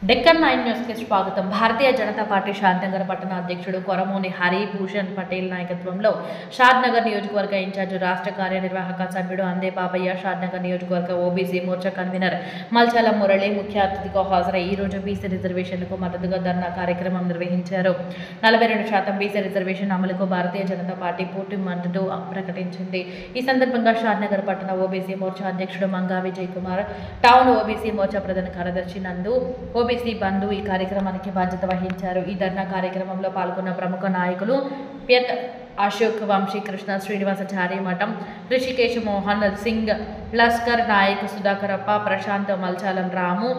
డెక్కన్ 9 న్యూస్కి స్వాగతం. భారతీయ జనతా పార్టీ షాద్నగర్ పట్టణ అధ్యక్షుడు కొరమోని హరి భూషణ్ పటేల్ నాయకత్వంలో షాద్నగర్ నియోజకవర్గ ఇన్ఛార్జ్ రాష్ట్ర కార్యనిర్వాహక సభ్యుడు అందే బాబయ్య, షాద్నగర్ నియోజకవర్గ ఓబీసీ మోర్చా కన్వీనర్ మల్చాల మురళి ముఖ్య అతిథిగా హాజరై ఈ రోజు బీసీ రిజర్వేషన్లకు మద్దతుగా ధర్నా కార్యక్రమం నిర్వహించారు. 42% బీసీ రిజర్వేషన్ అమలుకు భారతీయ జనతా పార్టీ పూర్తి మద్దతు ప్రకటించింది. ఈ సందర్భంగా షాద్నగర్ పట్టణ ఓబీసీ మోర్చా అధ్యక్షుడు మంగా విజయ్ కుమార్, టౌన్ ఓబీసీ మోర్చా ప్రధాన కార్యదర్శి నందు, ఓబీసీ బంధు ఈ కార్యక్రమానికి బాధ్యత వహించారు. ఈ ధర్నా కార్యక్రమంలో పాల్గొన్న ప్రముఖ నాయకులు పియత్ అశోక్, వంశీ కృష్ణ, శ్రీనివాసాచారి మఠం, రిషికేశ్ మోహన్ సింగ్, లస్కర్ నాయక్, సుధాకరప్ప, ప్రశాంత్, మల్చాలం రాము,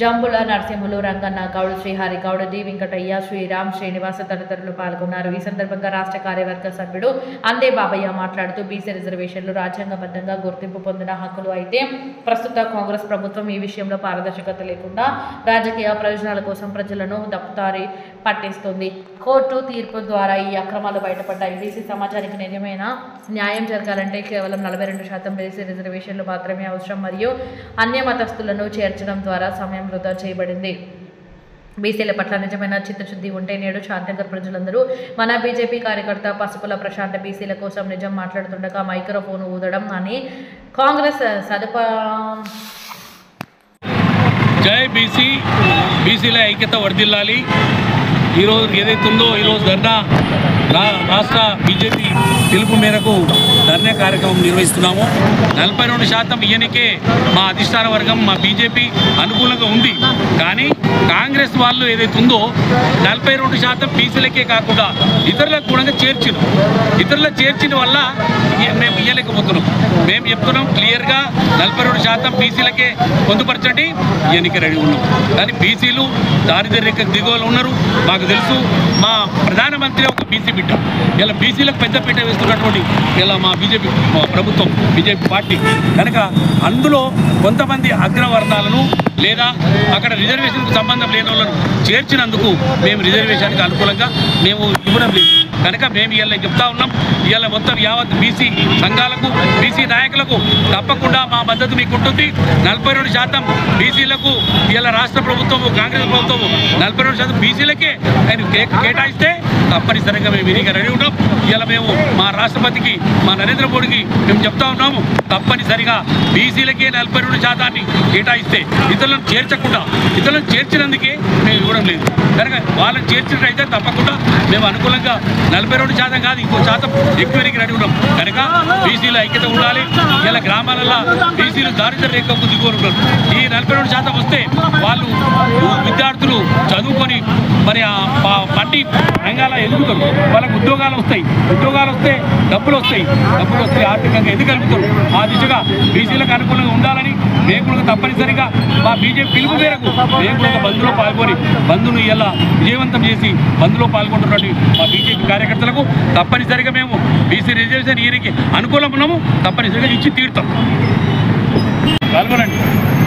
జంబుల నరసింహులు, రంగన్న గౌడ్, శ్రీహరి గౌడ్, డి వెంకటయ్య, శ్రీరామ్, శ్రీనివాస తదితరులు పాల్గొన్నారు. ఈ సందర్భంగా రాష్ట్ర కార్యవర్గ సభ్యుడు అందే బాబయ్య మాట్లాడుతూ బీసీ రిజర్వేషన్లు రాజ్యాంగబద్ధంగా గుర్తింపు పొందిన హక్కులు అయితే ప్రస్తుత కాంగ్రెస్ ప్రభుత్వం ఈ విషయంలో పారదర్శకత లేకుండా రాజకీయ ప్రయోజనాల కోసం ప్రజలను దప్పుదారి పట్టిస్తుంది. కోర్టు తీర్పు ద్వారా ఈ అక్రమాలు బయటపడ్డాయి. బీసీ సమాజానికి నిజమైన న్యాయం జరగాలంటే కేవలం 42% బీసీ రిజర్వేషన్లు మాత్రమే అవసరం మరియు అన్య మతస్థులను చేర్చడం ద్వారా సమయం వృధా చేయబడింది. బీసీల పట్ల నిజమైన చిత్తశుద్ధి ఉంటే నేడు షాద్నగర్ ప్రజలందరూ మన బీజేపీ కార్యకర్త పసుపుల ప్రశాంత్ బీసీల కోసం నిజం మాట్లాడుతుండగా మైక్రోఫోన్ ఊదడం అని కాంగ్రెస్ జై బీసీ, బీసీల ఐక్యత వర్ధిల్లాలి. ఈరోజు ఏదైతుందో ఈరోజు ధర్నా రాష్ట్ర బీజేపీ పిలుపు మేరకు ధర్నా కార్యక్రమం నిర్వహిస్తున్నాము. 42% ఇయ్యనికే మా అధిష్టాన వర్గం, మా బీజేపీ అనుకూలంగా ఉంది. కానీ కాంగ్రెస్ వాళ్ళు ఏదైతుందో 42% బీసీలకే కాకుండా ఇతరులకు కూడా ఇతరులకు చేర్చిన వల్ల మేము ఇయ్యలేకపోతున్నాం. మేము చెప్తున్నాం క్లియర్గా 42% బీసీలకే పొందుపరచండి, ఇయ్యనికే రెడీ ఉన్నాం. కానీ బీసీలు దారిద్ర్య రేఖ దిగువలో ఉన్నారు. మాకు తెలుసు, మా ప్రధానమంత్రి ఒక బీసీ బిడ్డ. ఇలా బీసీలకు పెద్దపీట వేస్తున్నటువంటి ఇలా మా బీజేపీ ప్రభుత్వం, బీజేపీ పార్టీ కనుక అందులో కొంతమంది అగ్రవర్ణాలను లేదా అక్కడ రిజర్వేషన్కు సంబంధం లేని వాళ్ళను చేర్చినందుకు మేము రిజర్వేషన్కి అనుకూలంగా మేము ఇవ్వడం లేదు. కనుక మేము ఇవాళ చెప్తా ఉన్నాం, ఇవాళ మొత్తం యావత్ బీసీ సంఘాలకు, బీసీ నాయకులకు తప్పకుండా మా మద్దతు మీకు ఉంటుంది. 42% బీసీలకు ఇవాళ రాష్ట్ర ప్రభుత్వము, కాంగ్రెస్ ప్రభుత్వము 42% బీసీలకే ఆయన కేటాయిస్తే తప్పనిసరిగా మేము విధిగా రెడీ ఉన్నాం. ఇవాళ మేము మా రాష్ట్రపతికి, మా నరేంద్ర మోడీకి మేము చెప్తా ఉన్నాము, తప్పనిసరిగా బీసీలకే 42% కేటాయిస్తే ఇతరులను చేర్చకుండా, ఇతరులను చేర్చినందుకే మేము ఇవ్వడం లేదు. కనుక వాళ్ళని చేర్చినట్టయితే తప్పకుండా మేము అనుకూలంగా 42% కాదు, ఇంకో శాతం ఎక్కువకి రెడీ ఉన్నాం. కనుక బీసీల ఐక్యత ఉండాలి. ఇలా గ్రామాలలో బీసీలు దారిద్ర్య రేఖకు దిగువన ఉన్నారు. ఈ 42% వస్తే వాళ్ళు విద్యార్థులు చదువుకొని మరి పండి రంగాల ఎదుగుతారు, వాళ్ళకు ఉద్యోగాలు వస్తాయి. ఉద్యోగాలు వస్తే డబ్బులు వస్తాయి ఆర్థికంగా ఎదగలుగుతారు. ఆ దిశగా బీసీలకు అనుకూలంగా ఉండాలని మేము కూడా తప్పనిసరిగా మా బీజేపీ పిలుపు మేరకు మేము కూడా బంద్లో పాల్గొని బంద్ను ఇలా విజయవంతం చేసి బంద్లో పాల్గొంటున్నటువంటి మా బీజేపీ కార్యకర్తలకు తప్పనిసరిగా మేము బీసీ రిజర్వేషన్ ఈయనకి అనుకూలం ఉన్నాము, తప్పనిసరిగా ఇచ్చి తీరుతాం. పాల్గొనండి.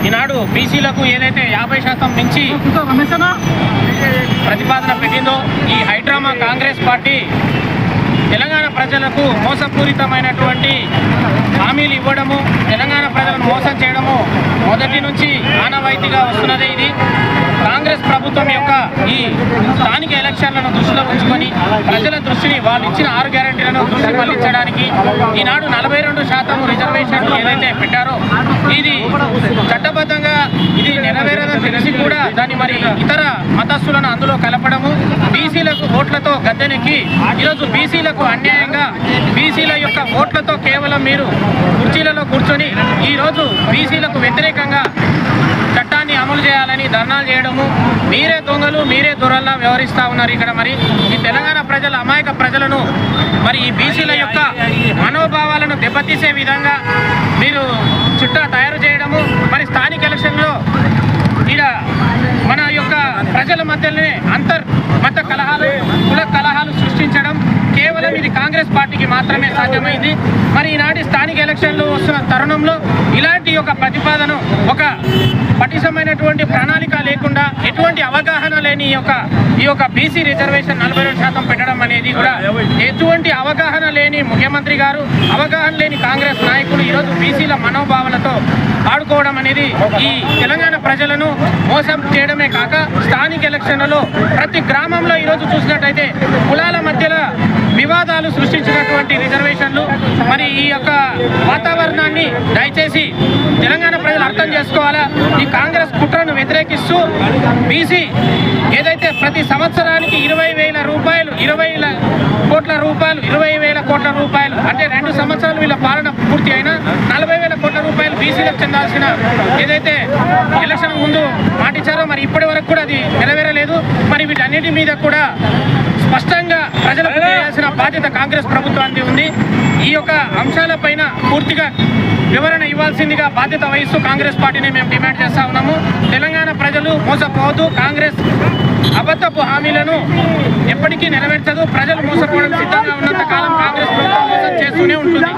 ఈనాడు బీసీలకు ఏదైతే 50% నుంచి ప్రతిపాదన పెట్టిందో ఈ హైడ్రామా కాంగ్రెస్ పార్టీ తెలంగాణ ప్రజలకు మోసపూరితమైనటువంటి హామీలు ఇవ్వడము, తెలంగాణ ప్రజలను మోసం చేయడము మొదటి నుంచి ఆనవాయితీగా వస్తున్నదే. ఇది కాంగ్రెస్ ప్రభుత్వం యొక్క ఈ స్థానిక ఎలక్షన్లను దృష్టిలో ఉంచుకొని ప్రజల దృష్టిని వాళ్ళు ఇచ్చిన 6 గ్యారెంటీలను దృష్టి మళ్లించడానికి ఈనాడు 42% రిజర్వేషన్లు ఏదైతే పెట్టారో ఇది చట్టబద్ధంగా ఇది నెరవేరదని తెలిసి కూడా దాన్ని మరి ఇతర మతస్థులను అందులో కలపడము, బీసీలకు ఓట్లతో గద్దెనెక్కి ఈరోజు బీసీలకు అన్యాయంగా బీసీల యొక్క ఓట్లతో కేవలం మీరు కుర్చీలలో కూర్చొని ఈరోజు బీసీలకు వ్యతిరేకంగా చట్టాన్ని అమలు చేయాలని ధర్నాలు చేయడము, మీరే దొంగలు, మీరే దొరల్లా వ్యవహరిస్తూ ఉన్నారు. ఇక్కడ మరి ఈ తెలంగాణ ప్రజల, అమాయక ప్రజలను మరి ఈ బీసీల యొక్క మనోభావాలను దెబ్బతీసే విధంగా మీరు చుట్టా తయారు చేయడము, మరి స్థానిక ఎలక్షన్లో ఇక్కడ మన యొక్క ప్రజల మధ్యలోనే మత కలహాలు, కుల కలహాలు సృష్టించడం కేవలం ఇది కాంగ్రెస్ పార్టీకి మాత్రమే సాధ్యమైంది. మరి ఈనాటి స్థానిక ఎలక్షన్లు వస్తున్న తరుణంలో ఇలాంటి ఒక ప్రతిపాదన, ఒక పటిష్టమైనటువంటి ప్రణాళిక లేకుండా, ఎటువంటి అవగాహన లేని ఈ యొక్క బీసీ రిజర్వేషన్ 42% పెట్టడం అనేది కూడా, ఎటువంటి అవగాహన లేని ముఖ్యమంత్రి గారు, అవగాహన లేని కాంగ్రెస్ నాయకులు ఈరోజు బీసీల మనోభావాలతో ఆడుకోవడం అనేది ఈ తెలంగాణ ప్రజలను మోసం చేయడమే కాక, స్థానిక ఎలక్షన్లలో ప్రతి గ్రామంలో ఈరోజు చూసినట్టయితే కులాల మధ్యలో వివాదాలు సృష్టించినటువంటి రిజర్వేషన్లు. మరి ఈ యొక్క వాతావరణాన్ని దయచేసి తెలంగాణ ప్రజలు అర్థం చేసుకోవాలా. ఈ కాంగ్రెస్ కుట్రను వ్యతిరేకిస్తూ బీసీ ఏదైతే ప్రతి సంవత్సరానికి 20,000 రూపాయలు, 20,000 కోట్ల రూపాయలు అంటే 2 సంవత్సరాలు వీళ్ళ పాలన పూర్తి అయినా 40,000 కోట్ల రూపాయలు బీసీలకు చెందాల్సిన ఏదైతే ఎలక్షన్ ముందు మాటిచ్చారో మరి ఇప్పటి వరకు కూడా అది నెరవేరలేదు. మరి వీటన్నిటి మీద కూడా స్పష్టంగా ప్రజలకు తెలియాల్సిన బాధ్యత కాంగ్రెస్ ప్రభుత్వానికి ఉంది. ఈ యొక్క అంశాలపైన పూర్తిగా వివరణ ఇవ్వాల్సిందిగా బాధ్యత వహిస్తూ కాంగ్రెస్ పార్టీని మేము డిమాండ్ చేస్తా ఉన్నాము. తెలంగాణ ప్రజలు మోసపోవద్దు. కాంగ్రెస్ అబద్ధపు హామీలను ఎప్పటికీ నెరవేర్చదు. ప్రజలు మోసపోవడం సిద్ధంగా ఉన్నంత కాలం కాంగ్రెస్ ప్రభుత్వం మోసం చేస్తూనే ఉంటుంది.